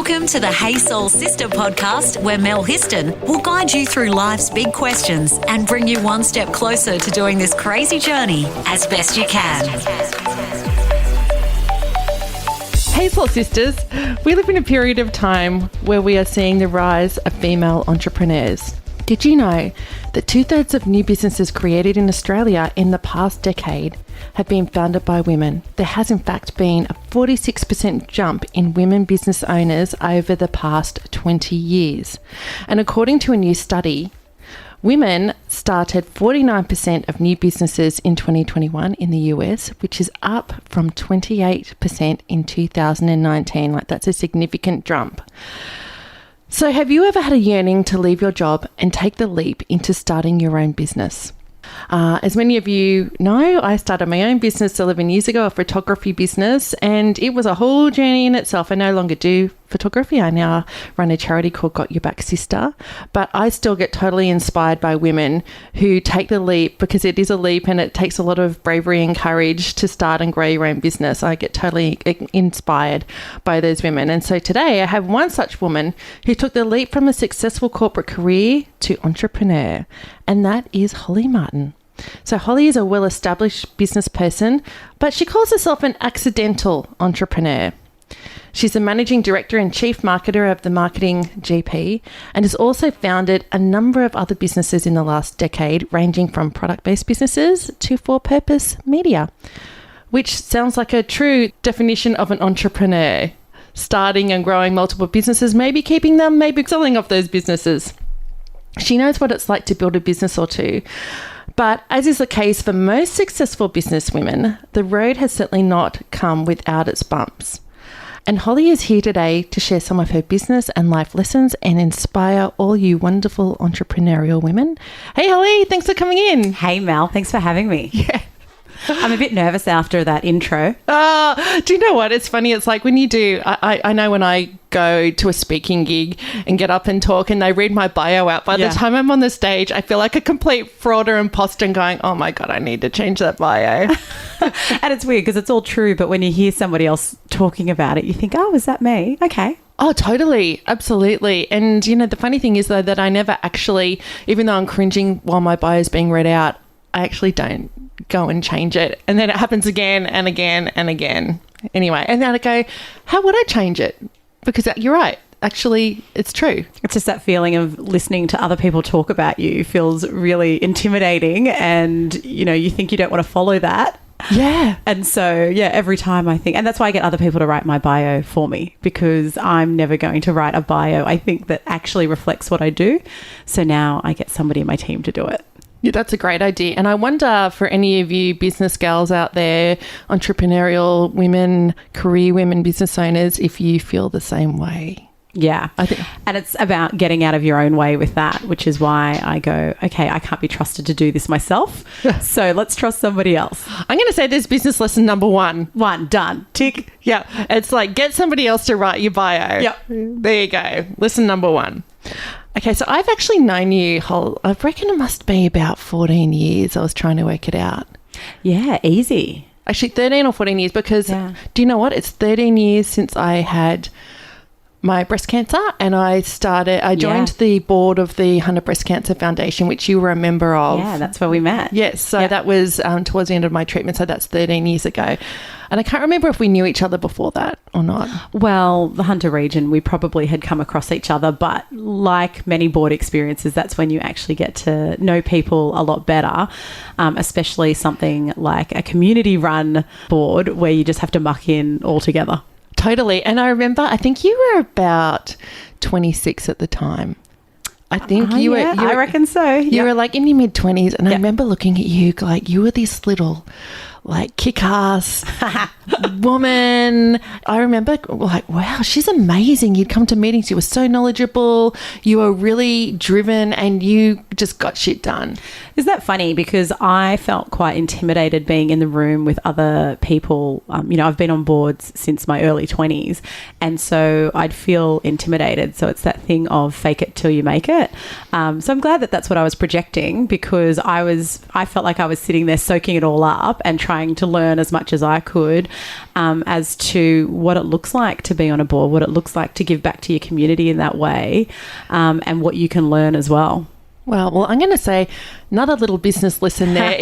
Welcome to the Hey Soul Sista podcast, where Mel Histon will guide you through life's big questions and bring you one step closer to doing this crazy journey as best you can. Hey Soul Sisters, we live in a period of time where we are seeing the rise of female entrepreneurs. Did you know that 2/3 of new businesses created in Australia in the past decade have been founded by women? There has in fact been a 46% jump in women business owners over the past 20 years. And according to a new study, women started 49% of new businesses in 2021 in the US, which is up from 28% in 2019. Like, that's a significant jump. So have you ever had a yearning to leave your job and take the leap into starting your own business? As many of you know, I started my own business 11 years ago, a photography business, and it was a whole journey in itself. I no longer do photography. I now run a charity called Got Your Back Sister, but I still get totally inspired by women who take the leap, because it is a leap and it takes a lot of bravery and courage to start and grow your own business. I get totally inspired by those women. And so today I have one such woman who took the leap from a successful corporate career to entrepreneur, and that is Holly Martin. So Holly is a well-established business person, but she calls herself an accidental entrepreneur. She's the managing director and chief marketer of the Marketing GP, and has also founded a number of other businesses in the last decade, ranging from product-based businesses to for-purpose media, which sounds like a true definition of an entrepreneur, starting and growing multiple businesses, maybe keeping them, maybe selling off those businesses. She knows what it's like to build a business or two. But as is the case for most successful business women, the road has certainly not come without its bumps. And Holly is here today to share some of her business and life lessons and inspire all you wonderful entrepreneurial women. Hey, Holly, thanks for coming in. Hey, Mel, thanks for having me. Yeah. I'm a bit nervous after that intro. Do you know what? It's funny. It's like when you do, I know when I go to a speaking gig and get up and talk and they read my bio out, by the time I'm on the stage, I feel like a complete fraud or imposter and going, oh my God, I need to change that bio. And it's weird because it's all true, but when you hear somebody else talking about it, you think, oh, is that me? Okay. Oh, totally. Absolutely. And, you know, the funny thing is, though, that I never actually, even though I'm cringing while my bio is being read out, I actually don't go and change it. And then it happens again and again and again. Anyway, and then I go, how would I change it? Because you're right. Actually, it's true. It's just that feeling of listening to other people talk about you feels really intimidating, and, you know, you think you don't want to follow that. Yeah. And so, yeah, every time I think, and that's why I get other people to write my bio for me, because I'm never going to write a bio, I think, that actually reflects what I do. So now I get somebody in my team to do it. Yeah, that's a great idea. And I wonder, for any of you business gals out there, entrepreneurial women, career women, business owners, if you feel the same way. Yeah. And it's about getting out of your own way with that, which is why I go, okay, I can't be trusted to do this myself. So let's trust somebody else. I'm going to say this business lesson number one. Done. Tick. Yeah. It's like, get somebody else to write your bio. Yep. There you go. Lesson number one. Okay, so I've actually known you, I reckon it must be about 14 years. I was trying to work it out. Yeah, easy. Actually, 13 or 14 years, because do you know what? It's 13 years since I had my breast cancer, and I joined the board of the 100 Breast Cancer Foundation, which you were a member of. Yeah, that's where we met. Yes, so that was towards the end of my treatment, so that's 13 years ago. And I can't remember if we knew each other before that or not. Well, the Hunter region, we probably had come across each other, but like many board experiences, that's when you actually get to know people a lot better, especially something like a community-run board where you just have to muck in all together. Totally. And I remember, I think you were about 26 at the time. I think you were. I reckon so. You were like in your mid-20s, and I remember looking at you like you were this little, like, kick-ass woman. I remember like, wow, she's amazing. You'd come to meetings, you were so knowledgeable, you were really driven, and you just got shit done. Isn't that funny? Because I felt quite intimidated being in the room with other people. You know, I've been on boards since my early 20s, and so I'd feel intimidated. So it's that thing of fake it till you make it. So I'm glad that that's what I was projecting, because I felt like I was sitting there soaking it all up and trying to learn as much as I could as to what it looks like to be on a board, what it looks like to give back to your community in that way, and what you can learn as well. Well, I'm going to say another little business lesson there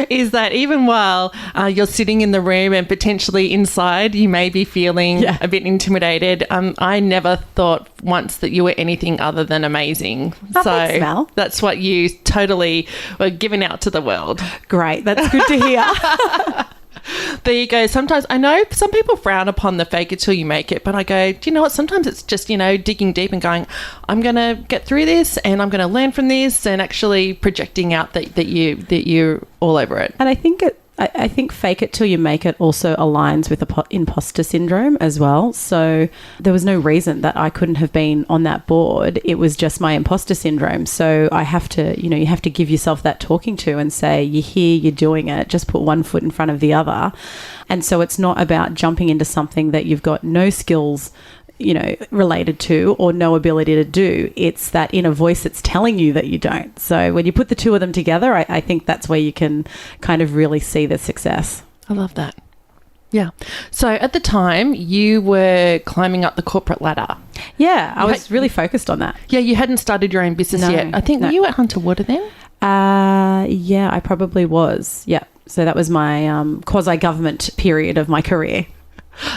is that even while you're sitting in the room and potentially inside, you may be feeling a bit intimidated. I never thought once that you were anything other than amazing. Oh, thanks, Mel. That's what you totally were giving out to the world. Great. That's good to hear. There you go. Sometimes I know some people frown upon the fake it till you make it, but I go, do you know what? Sometimes it's just, digging deep and going, I'm going to get through this and I'm going to learn from this, and actually projecting out that you're all over it. And I think fake it till you make it also aligns with imposter syndrome as well. So there was no reason that I couldn't have been on that board. It was just my imposter syndrome. So I have to, you have to give yourself that talking to and say, you're here, you're doing it. Just put one foot in front of the other. And so it's not about jumping into something that you've got no skills related to or no ability to do. It's that inner voice that's telling you that you don't. So when you put the two of them together, I think that's where you can kind of really see the success. I love that. Yeah. So at the time, you were climbing up the corporate ladder. Yeah, I was really focused on that. Yeah, you hadn't started your own business yet. I think, were you at Hunter Water then? Yeah, I probably was. Yeah. So that was my quasi-government period of my career.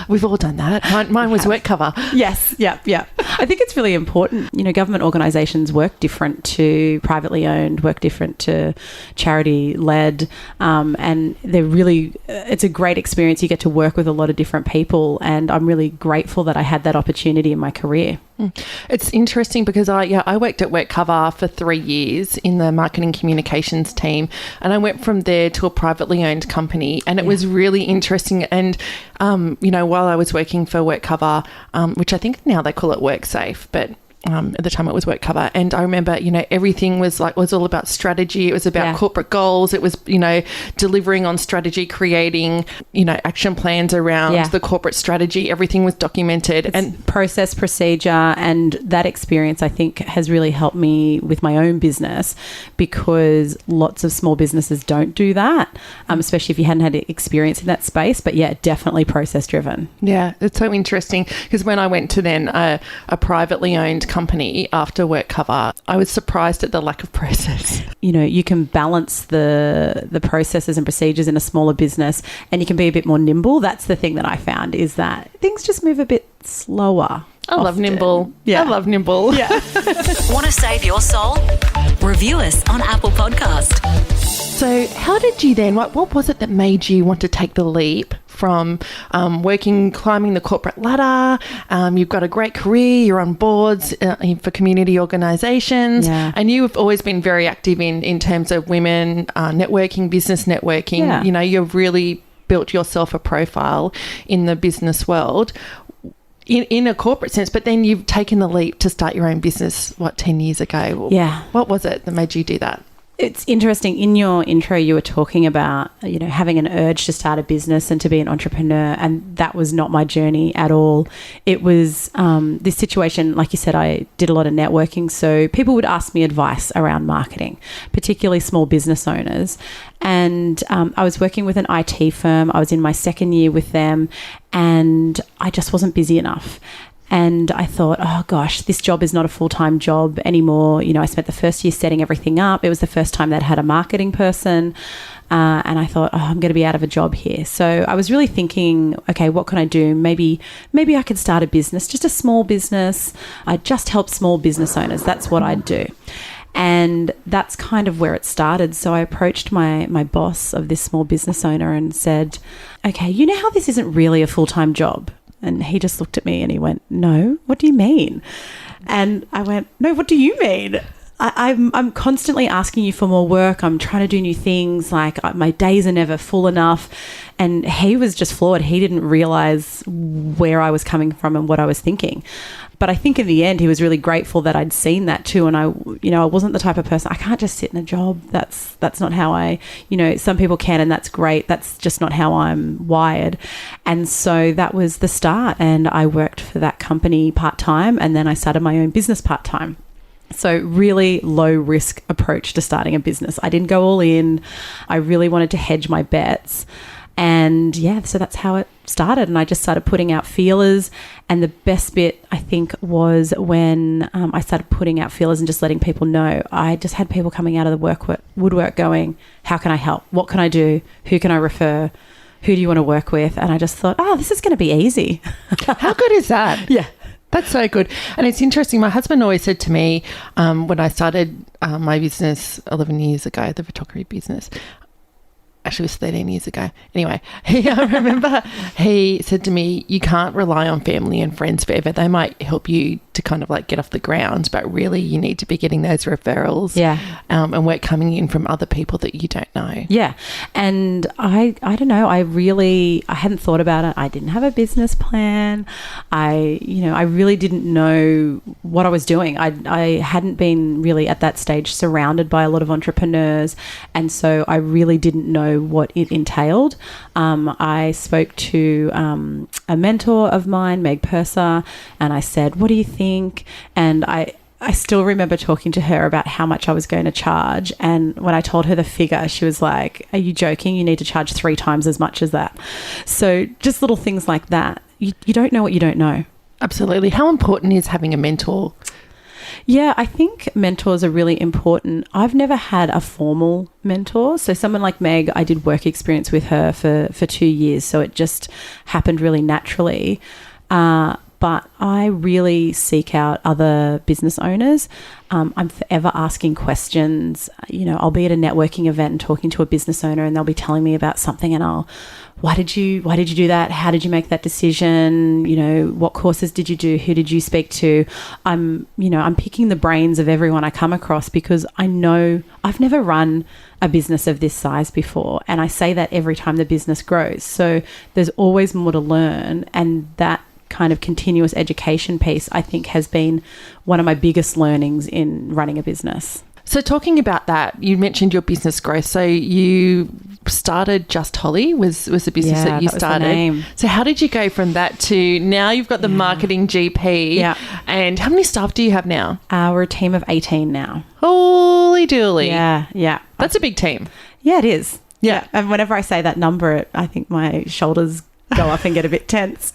We've all done that. Mine was wet cover. Yes, yeah. I think it's really important. Government organisations work different to privately owned, work different to charity-led, and it's a great experience. You get to work with a lot of different people, and I'm really grateful that I had that opportunity in my career. It's interesting because I worked at Wet Cover for 3 years in the marketing communications team, and I went from there to a privately owned company, and it was really interesting. And while I was working for Wet Cover, which I think now they call it WorkSafe, but at the time it was Wet Cover, and I remember everything was all about strategy. It was about corporate goals. It was delivering on strategy, creating action plans around the corporate strategy. Everything was documented. It's and process, procedure, and that experience I think has really helped me with my own business, because lots of small businesses don't do that, especially if you hadn't had experience in that space. But definitely process driven. Yeah, it's so interesting, because when I went to then a privately owned company after Work Cover, I was surprised at the lack of process. You can balance the processes and procedures in a smaller business, and you can be a bit more nimble. That's the thing that I found, is that things just move a bit slower. I love nimble. Yeah. I love nimble. Yeah. Want to save your soul? Review us on Apple Podcast. So how did you then, what was it that made you want to take the leap from climbing the corporate ladder? You've got a great career, you're on boards for community organisations, and you've always been very active in terms of women networking, business networking. Yeah. You've really built yourself a profile in the business world. In a corporate sense, but then you've taken the leap to start your own business, 10 years ago? Yeah. What was it that made you do that? It's interesting. In your intro, you were talking about, having an urge to start a business and to be an entrepreneur, and that was not my journey at all. It was this situation, like you said, I did a lot of networking, so people would ask me advice around marketing, particularly small business owners. And I was working with an IT firm. I was in my second year with them, and I just wasn't busy enough. And I thought, oh gosh, this job is not a full-time job anymore. I spent the first year setting everything up. It was the first time they'd had a marketing person. And I thought, I'm going to be out of a job here. So I was really thinking, okay, what can I do? Maybe I could start a business, just a small business. I'd just help small business owners. That's what I'd do. And that's kind of where it started. So I approached my boss of this small business owner and said, okay, you know how this isn't really a full-time job? And he just looked at me and he went, no, what do you mean? And I went, no, what do you mean? I'm constantly asking you for more work. I'm trying to do new things. Like my days are never full enough. And he was just floored. He didn't realize where I was coming from and what I was thinking. But I think in the end, he was really grateful that I'd seen that too. And I wasn't the type of person, I can't just sit in a job. That's not how some people can, and that's great. That's just not how I'm wired. And so that was the start. And I worked for that company part-time, and then I started my own business part-time. So really low risk approach to starting a business. I didn't go all in. I really wanted to hedge my bets. And yeah, so that's how it started. And I just started putting out feelers. And the best bit, I think, was when I started putting out feelers and just letting people know. I just had people coming out of the woodwork going, how can I help? What can I do? Who can I refer? Who do you want to work with? And I just thought, this is going to be easy. How good is that? Yeah. That's so good. And it's interesting. My husband always said to me when I started my business 11 years ago, the photography business, actually it was 13 years ago. Anyway, I remember he said to me, you can't rely on family and friends forever. They might help you to kind of like get off the ground, but really you need to be getting those referrals and work coming in from other people that you don't know. Yeah. And I don't know, I hadn't thought about it. I didn't have a business plan. I really didn't know what I was doing. I hadn't been really at that stage surrounded by a lot of entrepreneurs. And so I really didn't know what it entailed. I spoke to a mentor of mine, Meg Purser, and I said, what do you think? And I still remember talking to her about how much I was going to charge. And when I told her the figure, she was like, are you joking? You need to charge 3 times as much as that. So just little things like that. You don't know what you don't know. Absolutely. How important is having a mentor? Yeah, I think mentors are really important. I've never had a formal mentor. So someone like Meg, I did work experience with her for 2 years. So it just happened really naturally. But I really seek out other business owners. I'm forever asking questions. I'll be at a networking event and talking to a business owner and they'll be telling me about something and why did you do that? How did you make that decision? What courses did you do? Who did you speak to? I'm picking the brains of everyone I come across because I know I've never run a business of this size before. And I say that every time the business grows. So there's always more to learn, and that kind of continuous education piece, I think, has been one of my biggest learnings in running a business. So talking about that, you mentioned your business growth. So you started Just Holly was the business that you started. Was the name. So how did you go from that to now you've got the marketing GP? Yeah. And how many staff do you have now? We're a team of 18 now. Holy dooly. Yeah. That's a big team. Yeah, it is. Yeah. And whenever I say that number, I think my shoulders go up and get a bit tense.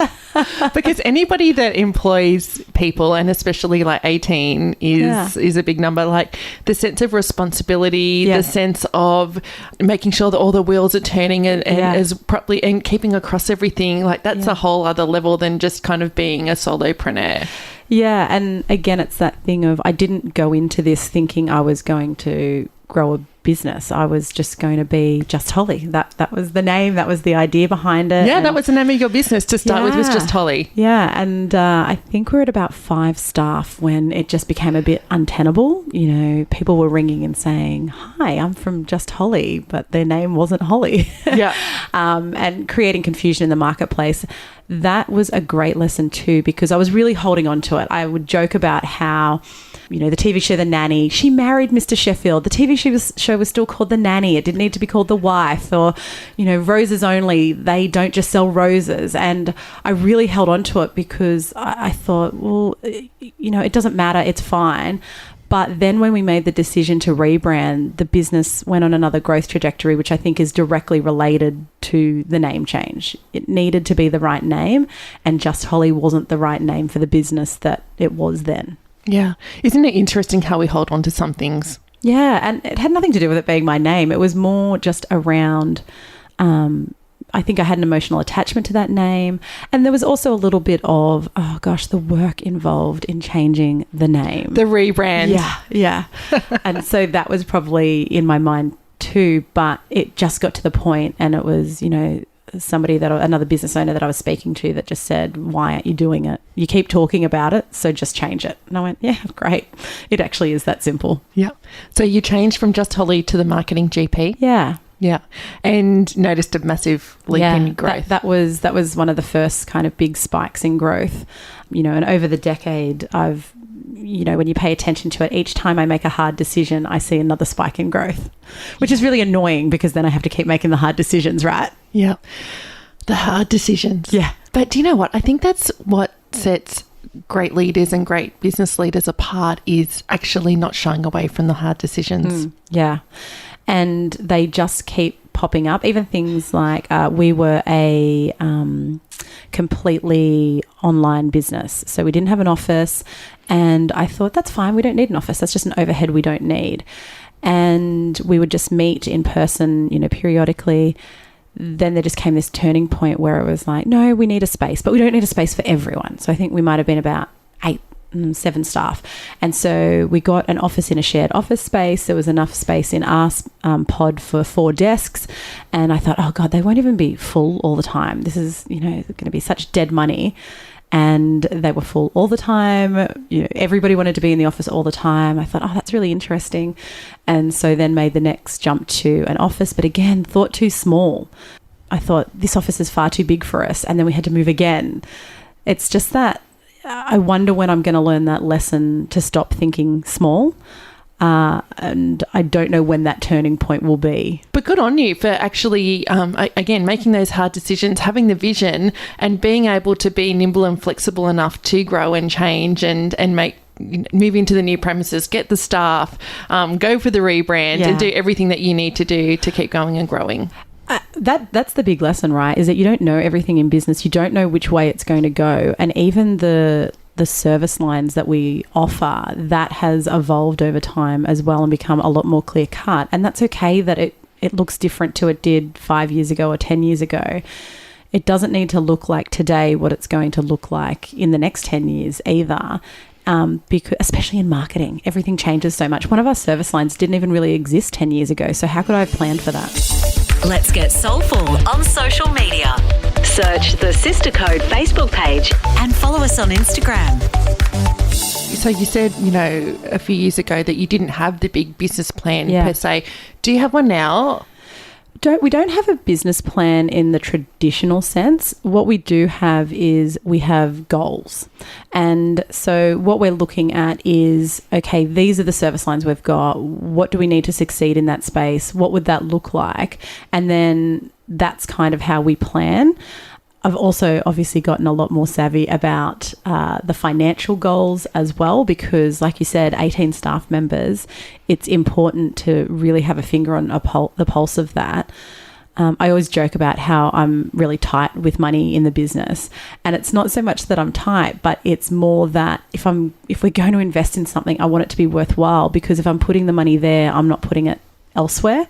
Because anybody that employs people, and especially like 18 is a big number, like the sense of responsibility, the sense of making sure that all the wheels are turning and as properly and keeping across everything, like that's a whole other level than just kind of being a solopreneur. Yeah. And again, it's that thing of I didn't go into this thinking I was going to grow a business. I was just going to be Just Holly. That was the name. That was the idea behind it. Yeah, that was the name of your business to start with, was Just Holly. Yeah, and I think we're at about 5 staff when it just became a bit untenable. People were ringing and saying, hi, I'm from Just Holly, but their name wasn't Holly. Yeah. And creating confusion in the marketplace. That was a great lesson too, because I was really holding on to it. I would joke about how, the TV show The Nanny, she married Mr. Sheffield. The TV show was still called The Nanny. It didn't need to be called The Wife, or, Roses Only. They don't just sell roses. And I really held on to it because I thought, well, it doesn't matter. It's fine. But then when we made the decision to rebrand, the business went on another growth trajectory, which I think is directly related to the name change. It needed to be the right name, and Just Holly wasn't the right name for the business that it was then. Yeah. Isn't it interesting how we hold on to some things? Yeah, and it had nothing to do with it being my name. It was more just around... I think I had an emotional attachment to that name. And there was also a little bit of, the work involved in changing the name. The rebrand. Yeah. And so that was probably in my mind too, but it just got to the point and it was, another business owner that I was speaking to that just said, why aren't you doing it? You keep talking about it, so just change it. And I went, yeah, great. It actually is that simple. Yeah. So you changed from Just Holly to the marketing GP? Yeah. Yeah. And noticed a massive leap in growth. That was one of the first kind of big spikes in growth. And over the decade, I've, when you pay attention to it, each time I make a hard decision, I see another spike in growth, which is really annoying because then I have to keep making the hard decisions, right? Yeah. The hard decisions. Yeah. But do you know what? I think that's what sets great leaders and great business leaders apart is actually not shying away from the hard decisions. Yeah. And they just keep popping up. Even things like we were a completely online business. So we didn't have an office. And I thought, that's fine. We don't need an office. That's just an overhead we don't need. And we would just meet in person, periodically. Then there just came this turning point where it was like, no, we need a space, but we don't need a space for everyone. So I think we might have been about 7 staff. And so we got an office in a shared office space. There was enough space in our pod for 4 desks. And I thought, oh God, they won't even be full all the time. This is, going to be such dead money. And they were full all the time. Everybody wanted to be in the office all the time. I thought, oh, that's really interesting. And so then made the next jump to an office, but again, thought too small. I thought this office is far too big for us. And then we had to move again. It's just that I wonder when I'm going to learn that lesson to stop thinking small. And I don't know when that turning point will be. But good on you for actually, again, making those hard decisions, having the vision and being able to be nimble and flexible enough to grow and change and move into the new premises, get the staff, go for the rebrand and do everything that you need to do to keep going and growing. That's the big lesson, right? Is that you don't know everything in business. You don't know which way it's going to go. And even the service lines that we offer, that has evolved over time as well and become a lot more clear cut. And that's okay that it looks different to it did 5 years ago or 10 years ago. It doesn't need to look like today what it's going to look like in the next 10 years either. Because especially in marketing, everything changes so much. One of our service lines didn't even really exist 10 years ago. So how could I have planned for that? Let's get soulful on social media. Search the Sister Code Facebook page and follow us on Instagram. So you said, a few years ago that you didn't have the big business plan per se. Do you have one now? We don't have a business plan in the traditional sense. What we do have is we have goals. And so what we're looking at is, okay, these are the service lines we've got. What do we need to succeed in that space? What would that look like? And then that's kind of how we plan. I've also obviously gotten a lot more savvy about the financial goals as well, because like you said, 18 staff members, it's important to really have a finger on the pulse of that. I always joke about how I'm really tight with money in the business, and it's not so much that I'm tight, but it's more that if we're going to invest in something, I want it to be worthwhile, because if I'm putting the money there, I'm not putting it elsewhere.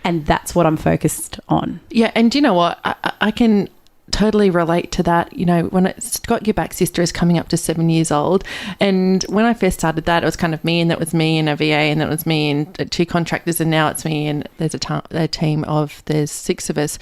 And that's what I'm focused on. Yeah. And do you know what? I can totally relate to that. When Got Your Back Sister is coming up to 7 years old. And when I first started that, it was kind of me, and that was me and a VA, and that was me and 2 contractors. And now it's me and there's a team of, there's 6 of us.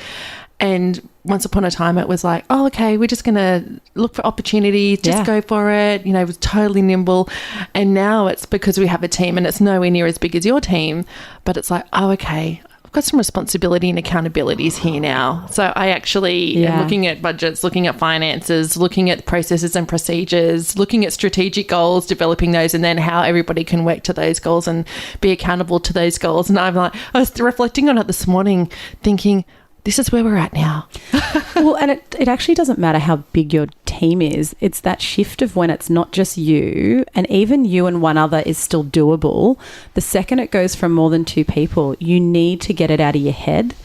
And once upon a time, it was like, oh, okay, we're just going to look for opportunities, just go for it. It was totally nimble. And now it's because we have a team, and it's nowhere near as big as your team, but it's like, oh, okay, got some responsibility and accountabilities here now. So I actually am looking at budgets, looking at finances, looking at processes and procedures, looking at strategic goals, developing those, and then how everybody can work to those goals and be accountable to those goals. And I was reflecting on it this morning, thinking, this is where we're at now. Well, and it actually doesn't matter how big your team is. It's that shift of when it's not just you, and even you and one other is still doable. The second it goes from more than 2 people, you need to get it out of your head.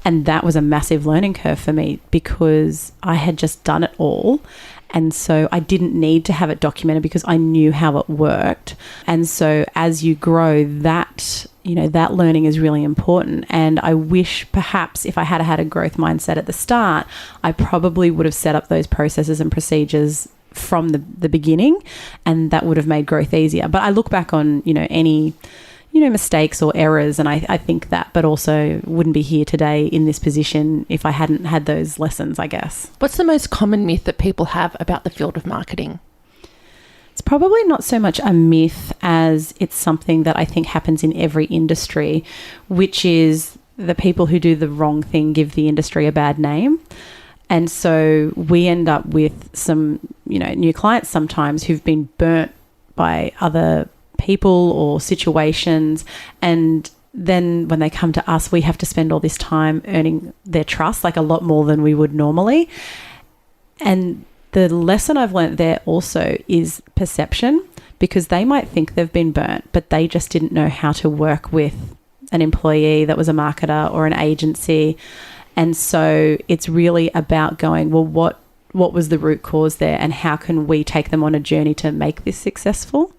And that was a massive learning curve for me, because I had just done it all. And so I didn't need to have it documented because I knew how it worked. And so as you grow, that learning is really important. And I wish perhaps if I had had a growth mindset at the start, I probably would have set up those processes and procedures from the beginning, and that would have made growth easier. But I look back on, any mistakes or errors, and I think that, but also wouldn't be here today in this position if I hadn't had those lessons, I guess. What's the most common myth that people have about the field of marketing? It's probably not so much a myth as it's something that I think happens in every industry, which is the people who do the wrong thing give the industry a bad name. And so we end up with some, new clients sometimes who've been burnt by other people or situations, and then when they come to us, we have to spend all this time earning their trust, like a lot more than we would normally. And the lesson I've learned there also is perception, because they might think they've been burnt, but they just didn't know how to work with an employee that was a marketer or an agency. And so it's really about going, well, what was the root cause there, and how can we take them on a journey to make this successful?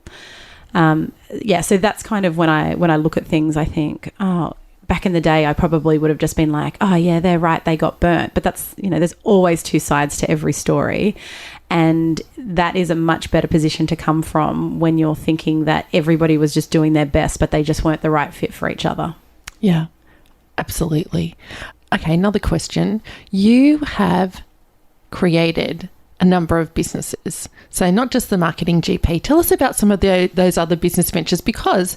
So that's kind of when I look at things, I think, back in the day, I probably would have just been like, oh yeah, they're right, they got burnt. But that's, there's always two sides to every story. And that is a much better position to come from when you're thinking that everybody was just doing their best, but they just weren't the right fit for each other. Yeah, absolutely. Okay, another question. You have created a number of businesses. So not just the Marketing GP. Tell us about some of those other business ventures, because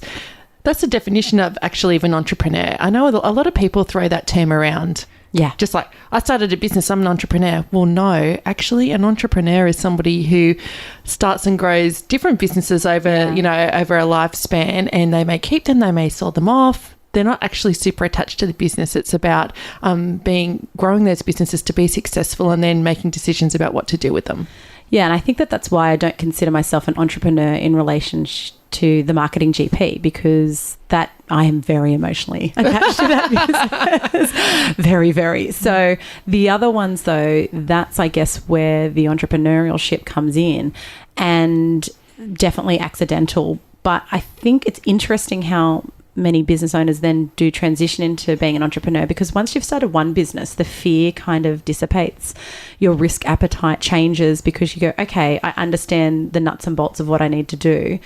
that's the definition of an entrepreneur. I know a lot of people throw that term around. Yeah. Just like, I started a business, I'm an entrepreneur. Well, no, actually an entrepreneur is somebody who starts and grows different businesses over a lifespan, and they may keep them, they may sell them off. They're not actually super attached to the business. It's about growing those businesses to be successful and then making decisions about what to do with them. Yeah, and I think that's why I don't consider myself an entrepreneur in relation to the Marketing GP, because that I am very emotionally attached to that business. Very, very. So the other ones, though, that's, I guess, where the entrepreneurship comes in, and definitely accidental. But I think it's interesting how many business owners then do transition into being an entrepreneur, because once you've started one business, the fear kind of dissipates. Your risk appetite changes, because you go, okay, I understand the nuts and bolts of what I need to do.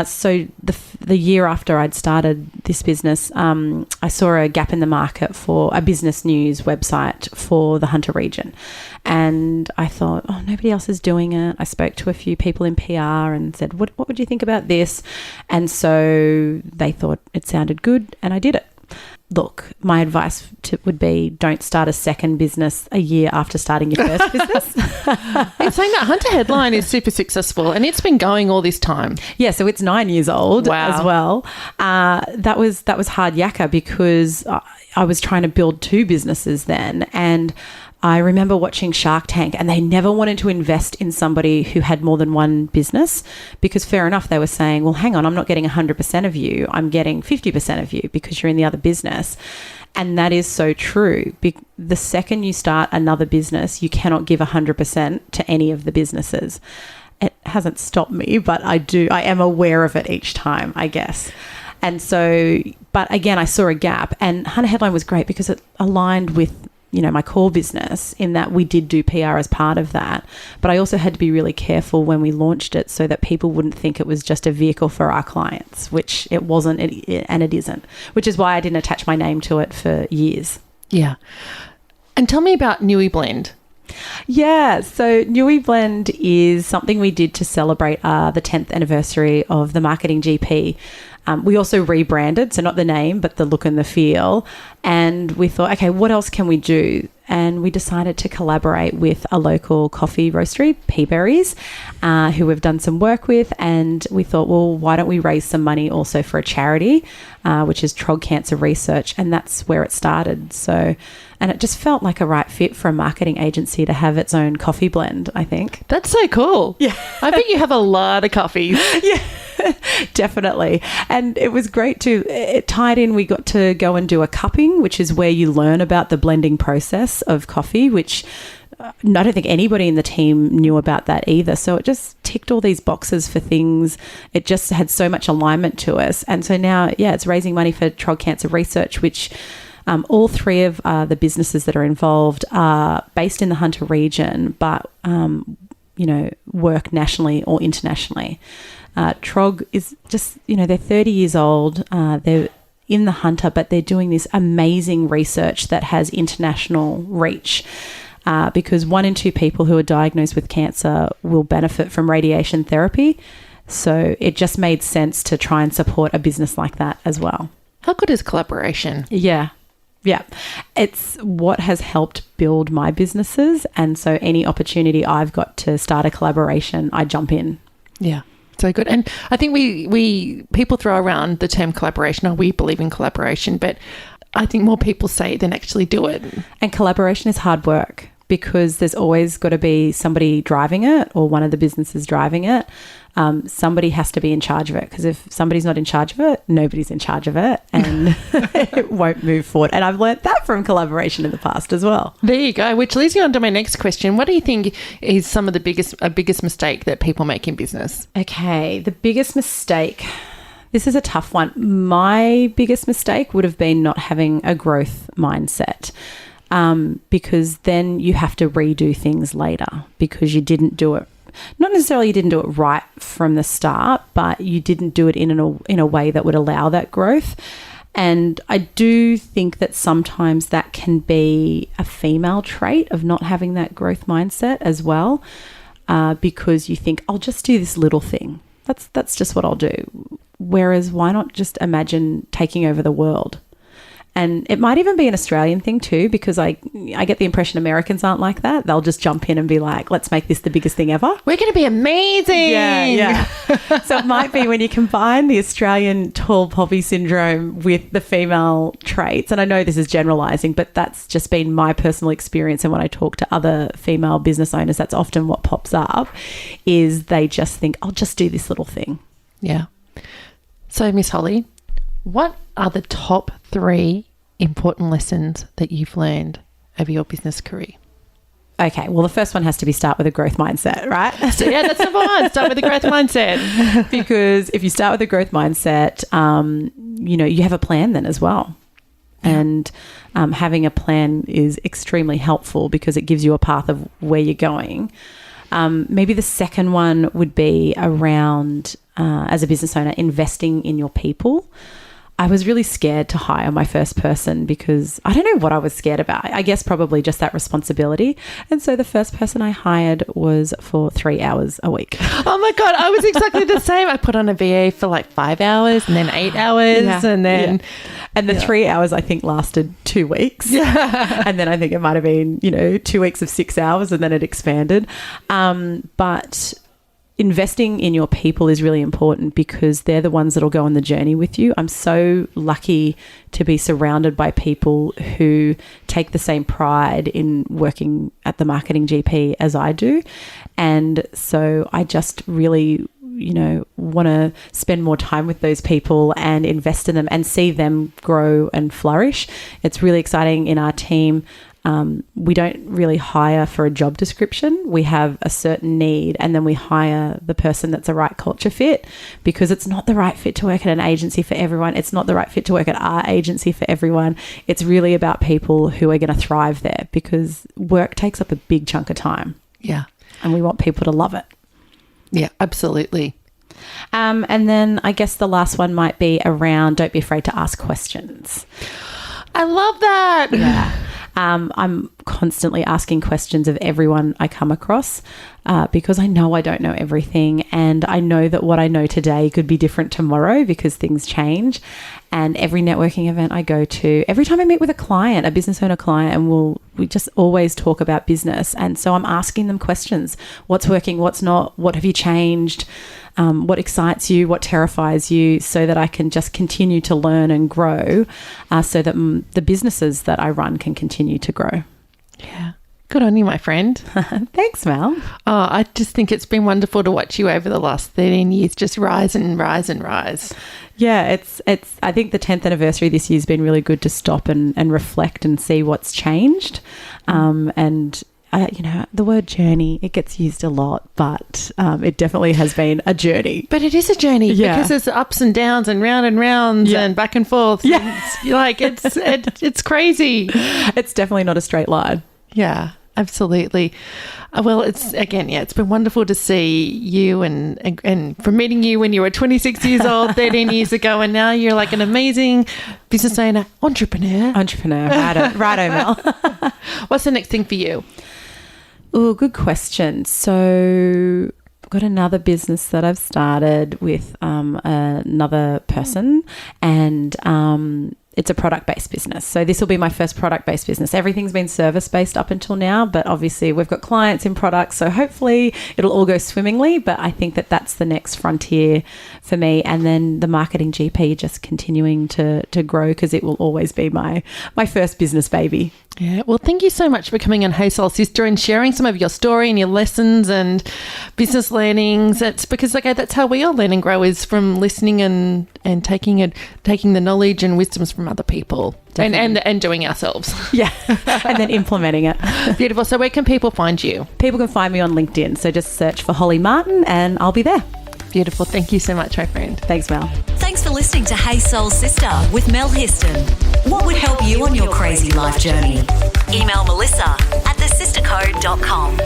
So the year after I'd started this business, I saw a gap in the market for a business news website for the Hunter region. And I thought, oh, nobody else is doing it. I spoke to a few people in PR and said, what would you think about this? And so they thought it sounded good, and I did it. Look, my advice would be, don't start a second business a year after starting your first business. It's saying that Hunter Headline is super successful, and it's been going all this time. Yeah, so it's 9 years old. Wow. As well. That was hard yakka, because I was trying to build two businesses then, and I remember watching Shark Tank, and they never wanted to invest in somebody who had more than one business, because fair enough, they were saying, well, hang on, I'm not getting 100% of you. I'm getting 50% of you because you're in the other business. And that is so true. The second you start another business, you cannot give 100% to any of the businesses. It hasn't stopped me, but I am aware of it each time, I guess. And so, but again, I saw a gap, and Hunter Headline was great because it aligned with my core business, in that we did do PR as part of that. But I also had to be really careful when we launched it, so that people wouldn't think it was just a vehicle for our clients, which it wasn't, and it isn't, which is why I didn't attach my name to it for years. Yeah. And tell me about Newy Blend. Yeah, so Newy Blend is something we did to celebrate the 10th anniversary of the Marketing GP. We also rebranded, so not the name, but the look and the feel. And we thought, okay, what else can we do? And we decided to collaborate with a local coffee roastery, Peaberries, who we've done some work with. And we thought, well, why don't we raise some money also for a charity, which is Trog Cancer Research. And that's where it started. So, and it just felt like a right fit for a marketing agency to have its own coffee blend, I think. That's so cool. Yeah. I bet you have a lot of coffees. Yeah. Definitely. And it was great too. It tied in, we got to go and do a cupping, which is where you learn about the blending process of coffee, which I don't think anybody in the team knew about that either. So it just ticked all these boxes for things. It just had so much alignment to us. And so now, it's raising money for Trog Cancer Research, which all three of the businesses that are involved are based in the Hunter region, but, work nationally or internationally. Trog is just, they're 30 years old. They're in the Hunter, but they're doing this amazing research that has international reach, because 1 in 2 people who are diagnosed with cancer will benefit from radiation therapy. So it just made sense to try and support a business like that as well. How good is collaboration? Yeah. Yeah. It's what has helped build my businesses. And so any opportunity I've got to start a collaboration, I jump in. Yeah. So good. And I think we people throw around the term collaboration, or we believe in collaboration, but I think more people say it than actually do it. And collaboration is hard work. because there's always got to be somebody driving it or one of the businesses driving it. Somebody has to be in charge of it, because if somebody's not in charge of it, nobody's in charge of it, and it won't move forward. And I've learnt that from collaboration in the past as well. There you go, which leads me on to my next question. What do you think is some of the biggest mistake that people make in business? Okay, the biggest mistake. This is a tough one. My biggest mistake would have been not having a growth mindset, because then you have to redo things later because you didn't do it. Not necessarily you didn't do it right from the start, but you didn't do it in a way that would allow that growth. And I do think that sometimes that can be a female trait of not having that growth mindset as well, because you think, I'll just do this little thing. That's just what I'll do. Whereas why not just imagine taking over the world? And it might even be an Australian thing too, because I get the impression Americans aren't like that. They'll just jump in and be like, let's make this the biggest thing ever. We're going to be amazing. Yeah. So it might be when you combine the Australian tall poppy syndrome with the female traits. And I know this is generalizing, but that's just been my personal experience. And when I talk to other female business owners, that's often what pops up, is they just think, I'll just do this little thing. Yeah. So, Miss Holly, what are the top 3 important lessons that you've learned over your business career? Okay, well, the first one has to be start with a growth mindset, right? So, yeah, that's number 1. Start with a growth mindset. Because if you start with a growth mindset, you have a plan then as well. And having a plan is extremely helpful because it gives you a path of where you're going. Maybe the second one would be around, as a business owner, investing in your people. I was really scared to hire my first person because I don't know what I was scared about. I guess probably just that responsibility. And so the first person I hired was for 3 hours a week. Oh my God, I was exactly the same. I put on a VA for like 5 hours and then 8 hours and then... Yeah. And the 3 hours I think lasted 2 weeks. Yeah. And then I think it might have been, 2 weeks of 6 hours and then it expanded. But investing in your people is really important because they're the ones that'll go on the journey with you. I'm so lucky to be surrounded by people who take the same pride in working at the Marketing GP as I do. And so I just really, want to spend more time with those people and invest in them and see them grow and flourish. It's really exciting in our team. We don't really hire for a job description. We have a certain need and then we hire the person that's a right culture fit, because it's not the right fit to work at an agency for everyone. It's not the right fit to work at our agency for everyone. It's really about people who are going to thrive there, because work takes up a big chunk of time. Yeah. And we want people to love it. Yeah, absolutely. And then I guess the last one might be around, don't be afraid to ask questions. I love that. Yeah. I'm constantly asking questions of everyone I come across because I know I don't know everything, and I know that what I know today could be different tomorrow because things change. And every networking event I go to, every time I meet with a client, a business owner client, and we just always talk about business. And so I'm asking them questions. What's working? What's not? What have you changed? What excites you? What terrifies you? So that I can just continue to learn and grow so that the businesses that I run can continue to grow. Yeah. Good on you, my friend. Thanks, Mel. Oh, I just think it's been wonderful to watch you over the last 13 years just rise and rise and rise. Yeah, it's. I think the 10th anniversary this year has been really good to stop and reflect and see what's changed. And the word journey, it gets used a lot, but it definitely has been a journey. But it is a journey because there's ups and downs and rounds and back and forth. Yeah. It's crazy. It's definitely not a straight line. Yeah, absolutely. Well, it's been wonderful to see you and from meeting you when you were 26 years old, 13 years ago, and now you're like an amazing business owner, entrepreneur. Righto, Mel. What's the next thing for you? Oh, good question. So I've got another business that I've started with another person, and it's a product-based business. So this will be my first product-based business. Everything's been service-based up until now, but obviously we've got clients in products, so hopefully it'll all go swimmingly, but I think that that's the next frontier for me. And then the Marketing GP just continuing to grow, because it will always be my first business baby. Yeah, well, thank you so much for coming on Hey Soul Sister and sharing some of your story and your lessons and business learnings. It's because, okay, that's how we all learn and grow, is from listening and taking the knowledge and wisdoms from other people and doing ourselves. Yeah, and then implementing it. Beautiful. So where can people find you? People can find me on LinkedIn. So just search for Holly Martin and I'll be there. Beautiful. Thank you so much, my friend. Thanks, Mel. Thanks for listening to Hey Soul Sister with Mel Histon. What would help you on your crazy life journey? Email Melissa at thesistercode.com.